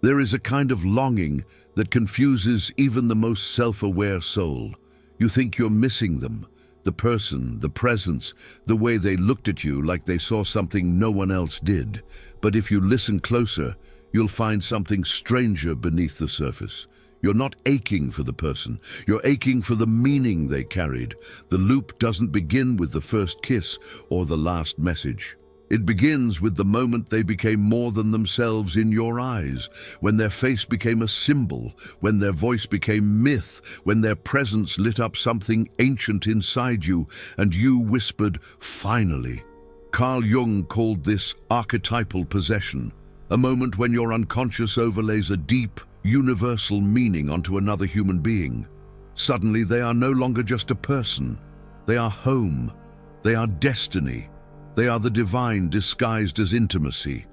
There is a kind of longing that confuses even the most self-aware soul. You think you're missing them, the person, the presence, the way they looked at you like they saw something no one else did. But if you listen closer, you'll find something stranger beneath the surface. You're not aching for the person, you're aching for the meaning they carried. The loop doesn't begin with the first kiss or the last message. It begins with the moment they became more than themselves in your eyes, when their face became a symbol, when their voice became myth, when their presence lit up something ancient inside you, and you whispered, "Finally." Carl Jung called this archetypal possession, a moment when your unconscious overlays a deep, universal meaning onto another human being. Suddenly they are no longer just a person. They are home. They are destiny. They are the divine disguised as intimacy.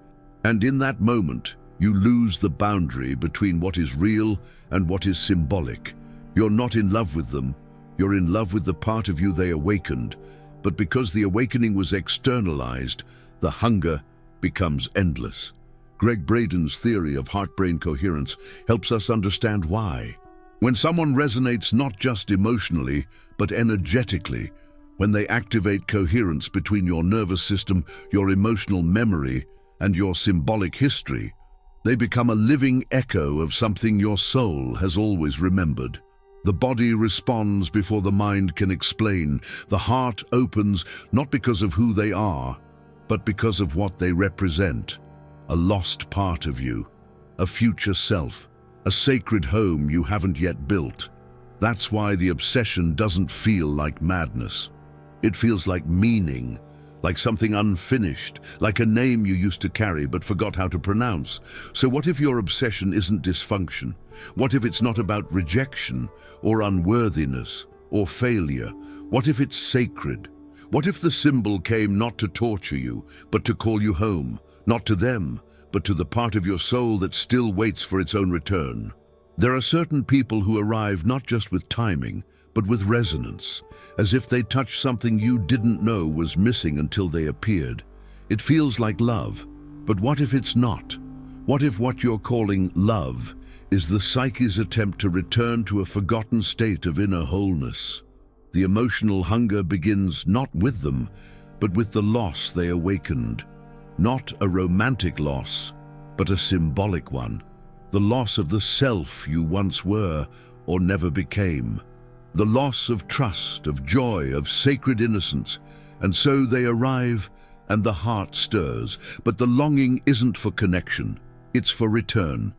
And in that moment, you lose the boundary between what is real and what is symbolic. You're not in love with them. You're in love with the part of you they awakened. But because the awakening was externalized, the hunger becomes endless. Gregg Braden's theory of heart-brain coherence helps us understand why. When someone resonates not just emotionally, but energetically, when they activate coherence between your nervous system, your emotional memory, and your symbolic history, they become a living echo of something your soul has always remembered. The body responds before the mind can explain. The heart opens not because of who they are, but because of what they represent. A lost part of you, a future self, a sacred home you haven't yet built. That's why the obsession doesn't feel like madness. It feels like meaning, like something unfinished, like a name you used to carry but forgot how to pronounce. So what if your obsession isn't dysfunction? What if it's not about rejection or unworthiness or failure? What if it's sacred? What if the symbol came not to torture you, but to call you home? Not to them, but to the part of your soul that still waits for its own return. There are certain people who arrive not just with timing, but with resonance, as if they touched something you didn't know was missing until they appeared. It feels like love, but what if it's not? What if what you're calling love is the psyche's attempt to return to a forgotten state of inner wholeness? The emotional hunger begins not with them, but with the loss they awakened. Not a romantic loss, but a symbolic one. The loss of the self you once were or never became. The loss of trust, of joy, of sacred innocence. And so they arrive and the heart stirs. But the longing isn't for connection, it's for return.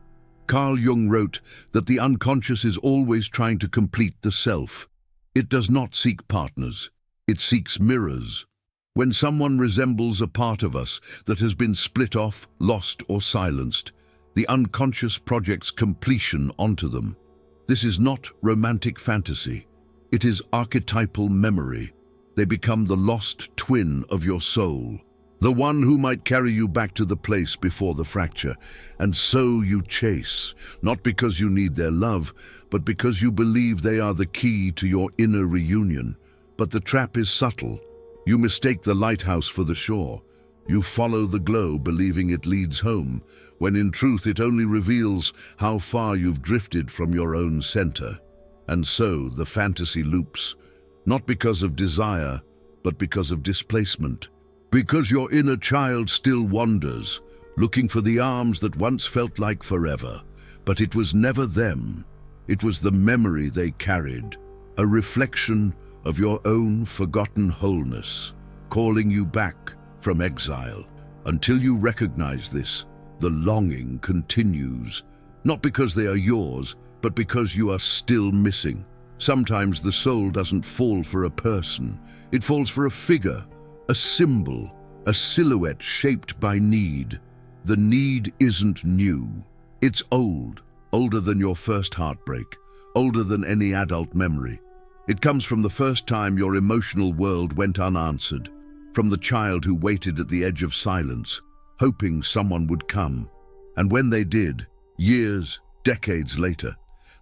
Carl Jung wrote that the unconscious is always trying to complete the self. It does not seek partners, it seeks mirrors. When someone resembles a part of us that has been split off, lost, or silenced, the unconscious projects completion onto them. This is not romantic fantasy. It is archetypal memory. They become the lost twin of your soul, the one who might carry you back to the place before the fracture. And so you chase, not because you need their love, but because you believe they are the key to your inner reunion. But the trap is subtle. You mistake the lighthouse for the shore. You follow the glow believing it leads home, when in truth it only reveals how far you've drifted from your own center. And so the fantasy loops, not because of desire, but because of displacement. Because your inner child still wanders, looking for the arms that once felt like forever. But it was never them. It was the memory they carried, a reflection of your own forgotten wholeness, calling you back from exile. Until you recognize this, the longing continues, not because they are yours, but because you are still missing. Sometimes the soul doesn't fall for a person, it falls for a figure, a symbol, a silhouette shaped by need. The need isn't new. It's old, older than your first heartbreak, older than any adult memory. It comes from the first time your emotional world went unanswered, from the child who waited at the edge of silence, hoping someone would come. And when they did, years, decades later,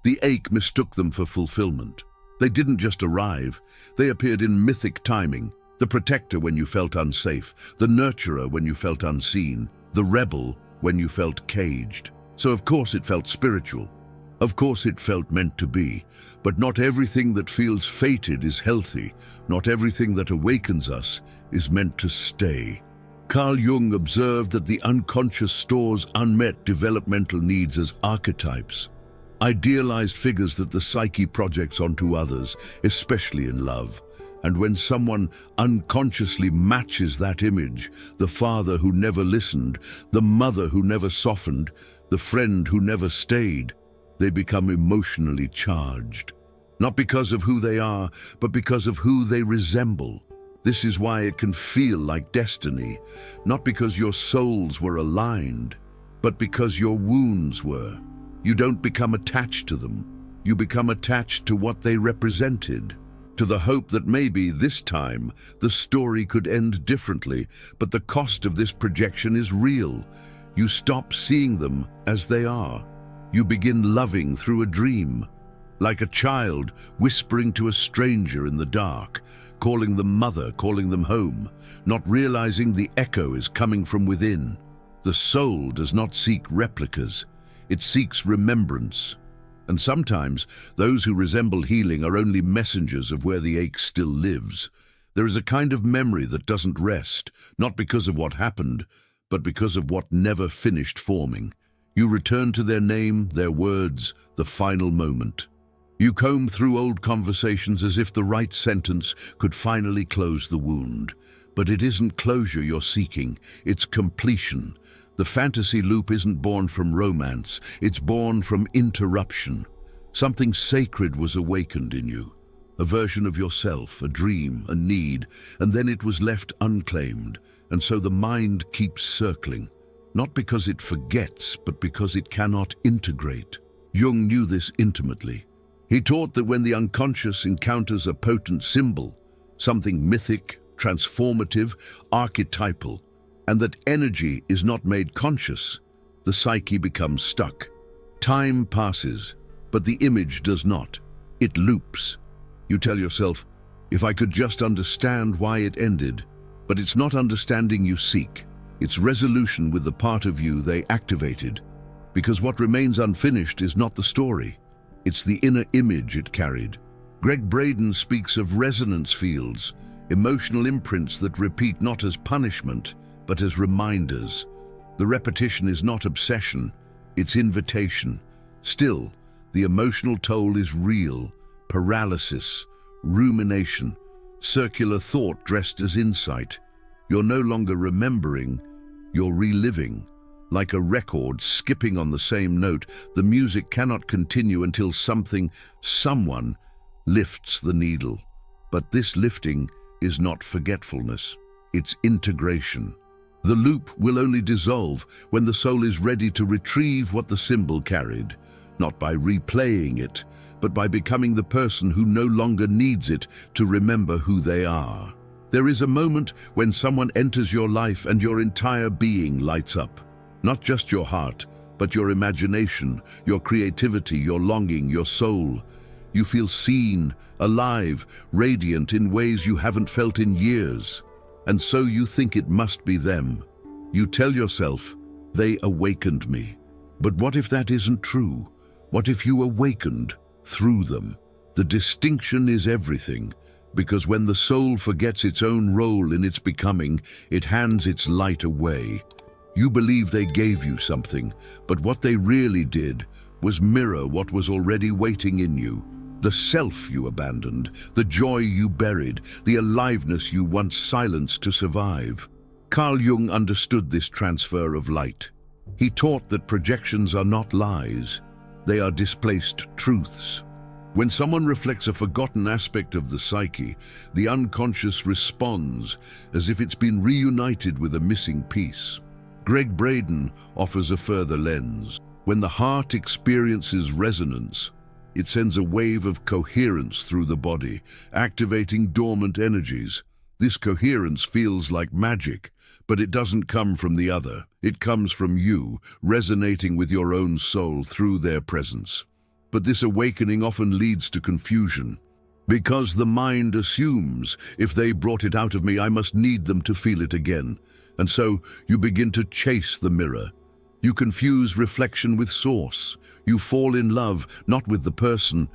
the ache mistook them for fulfillment. They didn't just arrive, they appeared in mythic timing, the protector when you felt unsafe, the nurturer when you felt unseen, the rebel when you felt caged. So of course it felt spiritual. Of course it felt meant to be. But not everything that feels fated is healthy. Not everything that awakens us is meant to stay. Carl Jung observed that the unconscious stores unmet developmental needs as archetypes, idealized figures that the psyche projects onto others, especially in love. And when someone unconsciously matches that image, the father who never listened, the mother who never softened, the friend who never stayed, they become emotionally charged. Not because of who they are, but because of who they resemble. This is why it can feel like destiny, not because your souls were aligned, but because your wounds were. You don't become attached to them. You become attached to what they represented, to the hope that maybe this time the story could end differently, but the cost of this projection is real. You stop seeing them as they are. You begin loving through a dream, like a child whispering to a stranger in the dark, calling them mother, calling them home, not realizing the echo is coming from within. The soul does not seek replicas, it seeks remembrance. And sometimes those who resemble healing are only messengers of where the ache still lives. There is a kind of memory that doesn't rest, not because of what happened, but because of what never finished forming. You return to their name, their words, the final moment. You comb through old conversations as if the right sentence could finally close the wound. But it isn't closure you're seeking, it's completion. The fantasy loop isn't born from romance, it's born from interruption. Something sacred was awakened in you. A version of yourself, a dream, a need, and then it was left unclaimed. And so the mind keeps circling. Not because it forgets, but because it cannot integrate. Jung knew this intimately. He taught that when the unconscious encounters a potent symbol, something mythic, transformative, archetypal, and that energy is not made conscious, the psyche becomes stuck. Time passes, but the image does not. It loops. You tell yourself, if I could just understand why it ended, but it's not understanding you seek. It's resolution with the part of you they activated, because what remains unfinished is not the story. It's the inner image it carried. Gregg Braden speaks of resonance fields, emotional imprints that repeat not as punishment, but as reminders. The repetition is not obsession, it's invitation. Still, the emotional toll is real: paralysis, rumination, circular thought dressed as insight. You're no longer remembering, you're reliving. Like a record skipping on the same note, the music cannot continue until someone lifts the needle. But this lifting is not forgetfulness, it's integration. The loop will only dissolve when the soul is ready to retrieve what the symbol carried, not by replaying it, but by becoming the person who no longer needs it to remember who they are. There is a moment when someone enters your life and your entire being lights up. Not just your heart, but your imagination, your creativity, your longing, your soul. You feel seen, alive, radiant in ways you haven't felt in years. And so you think it must be them. You tell yourself, they awakened me. But what if that isn't true? What if you awakened through them? The distinction is everything. Because when the soul forgets its own role in its becoming, it hands its light away. You believe they gave you something, but what they really did was mirror what was already waiting in you. The self you abandoned, the joy you buried, the aliveness you once silenced to survive. Carl Jung understood this transfer of light. He taught that projections are not lies, they are displaced truths. When someone reflects a forgotten aspect of the psyche, the unconscious responds as if it's been reunited with a missing piece. Gregg Braden offers a further lens. When the heart experiences resonance, it sends a wave of coherence through the body, activating dormant energies. This coherence feels like magic, but it doesn't come from the other. It comes from you, resonating with your own soul through their presence. But this awakening often leads to confusion, because the mind assumes, if they brought it out of me, I must need them to feel it again. And so you begin to chase the mirror. You confuse reflection with source. You fall in love, not with the person,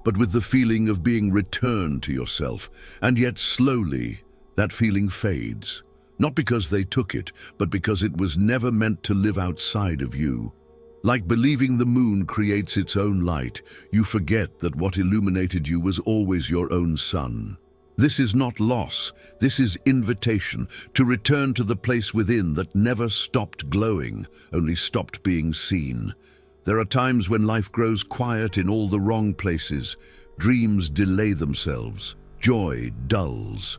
but with the feeling of being returned to yourself. And yet slowly, that feeling fades. Not because they took it, but because it was never meant to live outside of you. Like believing the moon creates its own light, you forget that what illuminated you was always your own sun. This is not loss, this is invitation to return to the place within that never stopped glowing, only stopped being seen. There are times when life grows quiet in all the wrong places. Dreams delay themselves, joy dulls.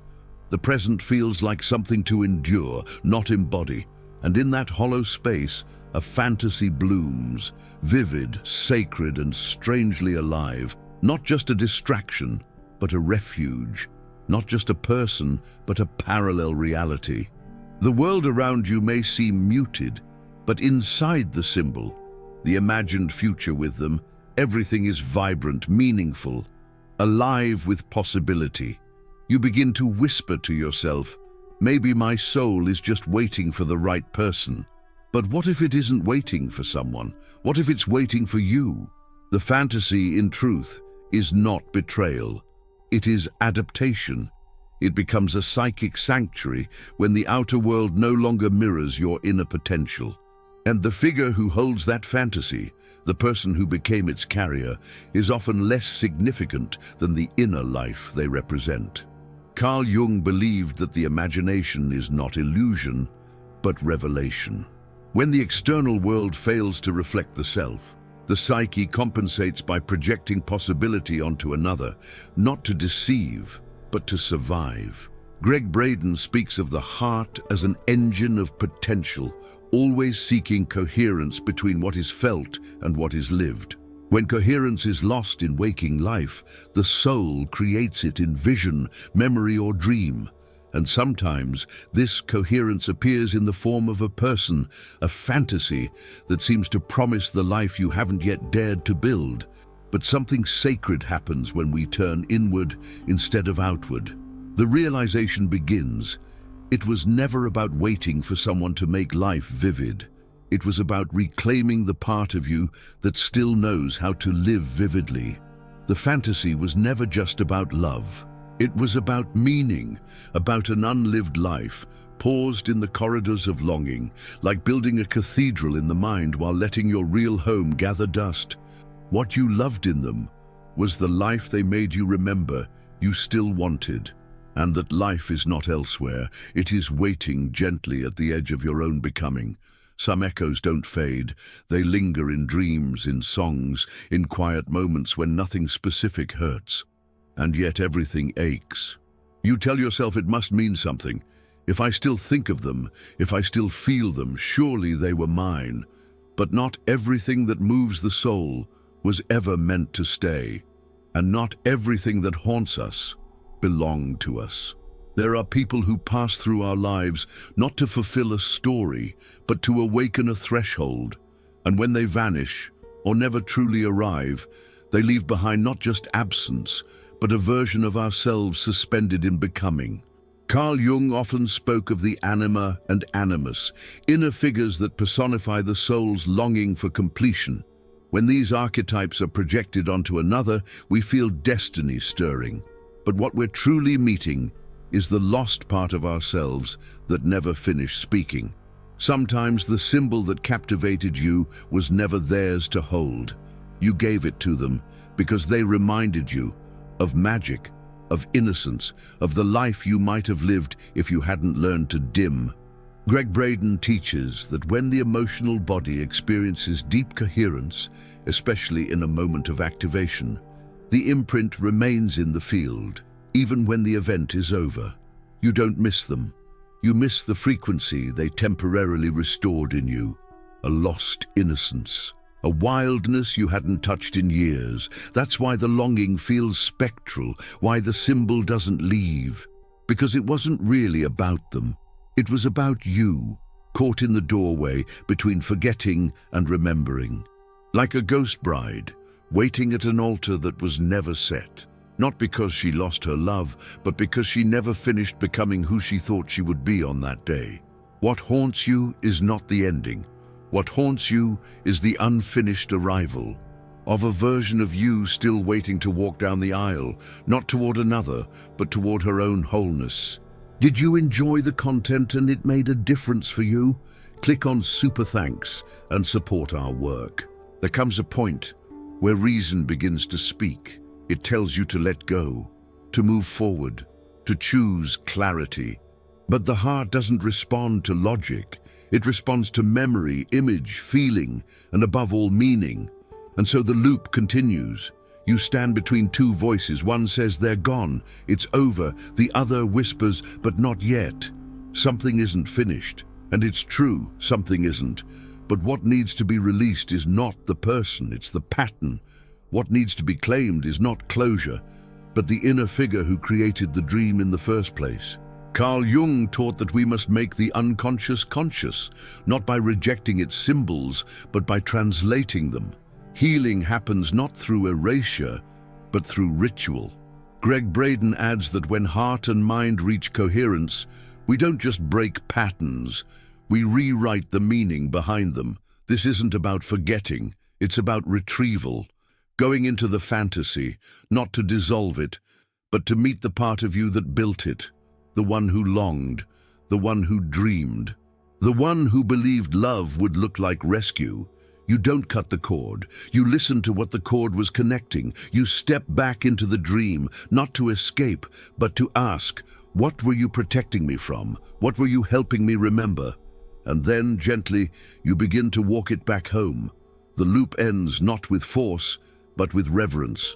The present feels like something to endure, not embody. And in that hollow space, a fantasy blooms, vivid, sacred, and strangely alive. Not just a distraction, but a refuge. Not just a person, but a parallel reality. The world around you may seem muted, but inside the symbol, the imagined future with them, everything is vibrant, meaningful, alive with possibility. You begin to whisper to yourself, maybe my soul is just waiting for the right person. But what if it isn't waiting for someone? What if it's waiting for you? The fantasy, in truth, is not betrayal. It is adaptation. It becomes a psychic sanctuary when the outer world no longer mirrors your inner potential. And the figure who holds that fantasy, the person who became its carrier, is often less significant than the inner life they represent. Carl Jung believed that the imagination is not illusion, but revelation. When the external world fails to reflect the self, the psyche compensates by projecting possibility onto another, not to deceive, but to survive. Gregg Braden speaks of the heart as an engine of potential, always seeking coherence between what is felt and what is lived. When coherence is lost in waking life, the soul creates it in vision, memory, or dream. And sometimes this coherence appears in the form of a person, a fantasy that seems to promise the life you haven't yet dared to build. But something sacred happens when we turn inward instead of outward. The realization begins. It was never about waiting for someone to make life vivid. It was about reclaiming the part of you that still knows how to live vividly. The fantasy was never just about love. It was about meaning, about an unlived life, paused in the corridors of longing, like building a cathedral in the mind while letting your real home gather dust. What you loved in them was the life they made you remember you still wanted, and that life is not elsewhere. It is waiting gently at the edge of your own becoming. Some echoes don't fade. They linger in dreams, in songs, in quiet moments when nothing specific hurts. And yet everything aches. You tell yourself it must mean something. If I still think of them, if I still feel them, surely they were mine. But not everything that moves the soul was ever meant to stay. And not everything that haunts us belonged to us. There are people who pass through our lives not to fulfill a story, but to awaken a threshold. And when they vanish, or never truly arrive, they leave behind not just absence, but a version of ourselves suspended in becoming. Carl Jung often spoke of the anima and animus, inner figures that personify the soul's longing for completion. When these archetypes are projected onto another, we feel destiny stirring. But what we're truly meeting is the lost part of ourselves that never finished speaking. Sometimes the symbol that captivated you was never theirs to hold. You gave it to them because they reminded you of magic, of innocence, of the life you might have lived if you hadn't learned to dim. Gregg Braden teaches that when the emotional body experiences deep coherence, especially in a moment of activation, the imprint remains in the field, even when the event is over. You don't miss them. You miss the frequency they temporarily restored in you, a lost innocence. A wildness you hadn't touched in years. That's why the longing feels spectral, why the symbol doesn't leave. Because it wasn't really about them. It was about you, caught in the doorway between forgetting and remembering. Like a ghost bride, waiting at an altar that was never set. Not because she lost her love, but because she never finished becoming who she thought she would be on that day. What haunts you is not the ending. What haunts you is the unfinished arrival of a version of you still waiting to walk down the aisle, not toward another, but toward her own wholeness. Did you enjoy the content and it made a difference for you? Click on Super Thanks and support our work. There comes a point where reason begins to speak. It tells you to let go, to move forward, to choose clarity. But the heart doesn't respond to logic. It responds to memory, image, feeling, and above all, meaning. And so the loop continues. You stand between two voices. One says they're gone, it's over. The other whispers, but not yet. Something isn't finished. And it's true, something isn't. But what needs to be released is not the person, it's the pattern. What needs to be claimed is not closure, but the inner figure who created the dream in the first place. Carl Jung taught that we must make the unconscious conscious, not by rejecting its symbols, but by translating them. Healing happens not through erasure, but through ritual. Greg Braden adds that when heart and mind reach coherence, we don't just break patterns, we rewrite the meaning behind them. This isn't about forgetting, it's about retrieval. Going into the fantasy, not to dissolve it, but to meet the part of you that built it, the one who longed, the one who dreamed, the one who believed love would look like rescue. You don't cut the cord. You listen to what the cord was connecting. You step back into the dream, not to escape, but to ask, what were you protecting me from? What were you helping me remember? And then, gently, you begin to walk it back home. The loop ends not with force, but with reverence,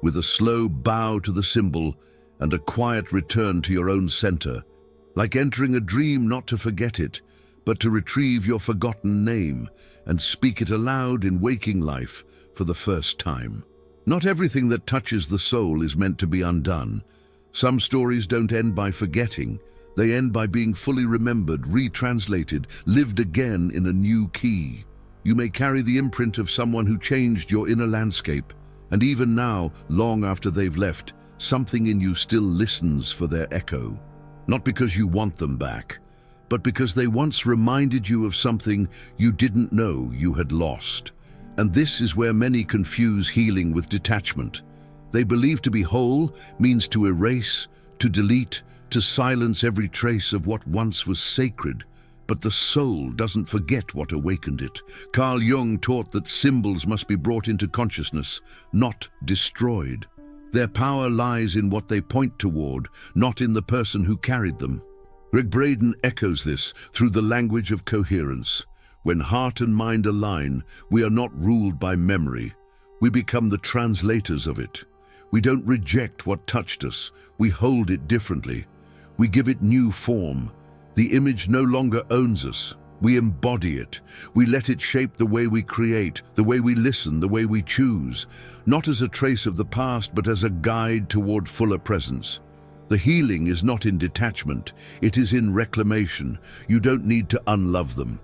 with a slow bow to the symbol and a quiet return to your own center, like entering a dream not to forget it, but to retrieve your forgotten name and speak it aloud in waking life for the first time. Not everything that touches the soul is meant to be undone. Some stories don't end by forgetting. They end by being fully remembered, retranslated, lived again in a new key. You may carry the imprint of someone who changed your inner landscape, and even now, long after they've left, something in you still listens for their echo. Not because you want them back, but because they once reminded you of something you didn't know you had lost. And this is where many confuse healing with detachment. They believe to be whole means to erase, to delete, to silence every trace of what once was sacred. But the soul doesn't forget what awakened it. Carl Jung taught that symbols must be brought into consciousness, not destroyed. Their power lies in what they point toward, not in the person who carried them. Greg Braden echoes this through the language of coherence. When heart and mind align, we are not ruled by memory. We become the translators of it. We don't reject what touched us. We hold it differently. We give it new form. The image no longer owns us. We embody it. We let it shape the way we create, the way we listen, the way we choose, not as a trace of the past, but as a guide toward fuller presence. The healing is not in detachment, it is in reclamation. You don't need to unlove them.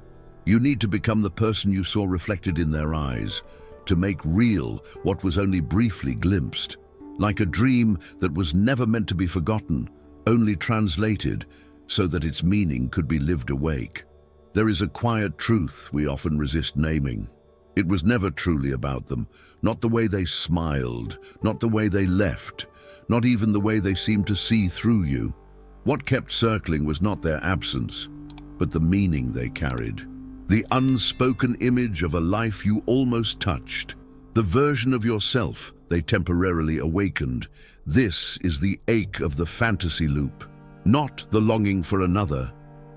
You need to become the person you saw reflected in their eyes, to make real what was only briefly glimpsed. Like a dream that was never meant to be forgotten, only translated so that its meaning could be lived awake. There is a quiet truth we often resist naming. It was never truly about them, not the way they smiled, not the way they left, not even the way they seemed to see through you. What kept circling was not their absence, but the meaning they carried. The unspoken image of a life you almost touched, the version of yourself they temporarily awakened. This is the ache of the fantasy loop, not the longing for another,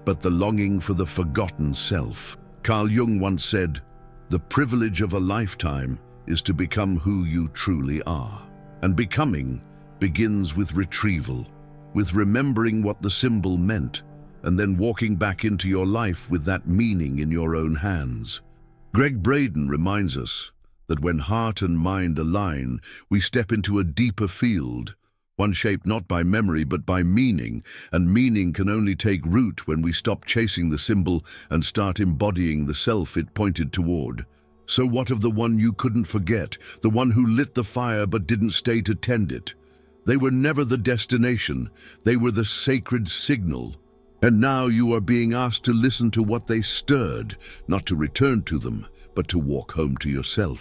but the longing for the forgotten self. Carl Jung once said, "The privilege of a lifetime is to become who you truly are." And becoming begins with retrieval, with remembering what the symbol meant, and then walking back into your life with that meaning in your own hands. Greg Braden reminds us that when heart and mind align, we step into a deeper field, one shaped not by memory but by meaning, and meaning can only take root when we stop chasing the symbol and start embodying the self it pointed toward. So what of the one you couldn't forget, the one who lit the fire but didn't stay to tend it? They were never the destination, they were the sacred signal. And now you are being asked to listen to what they stirred, not to return to them, but to walk home to yourself.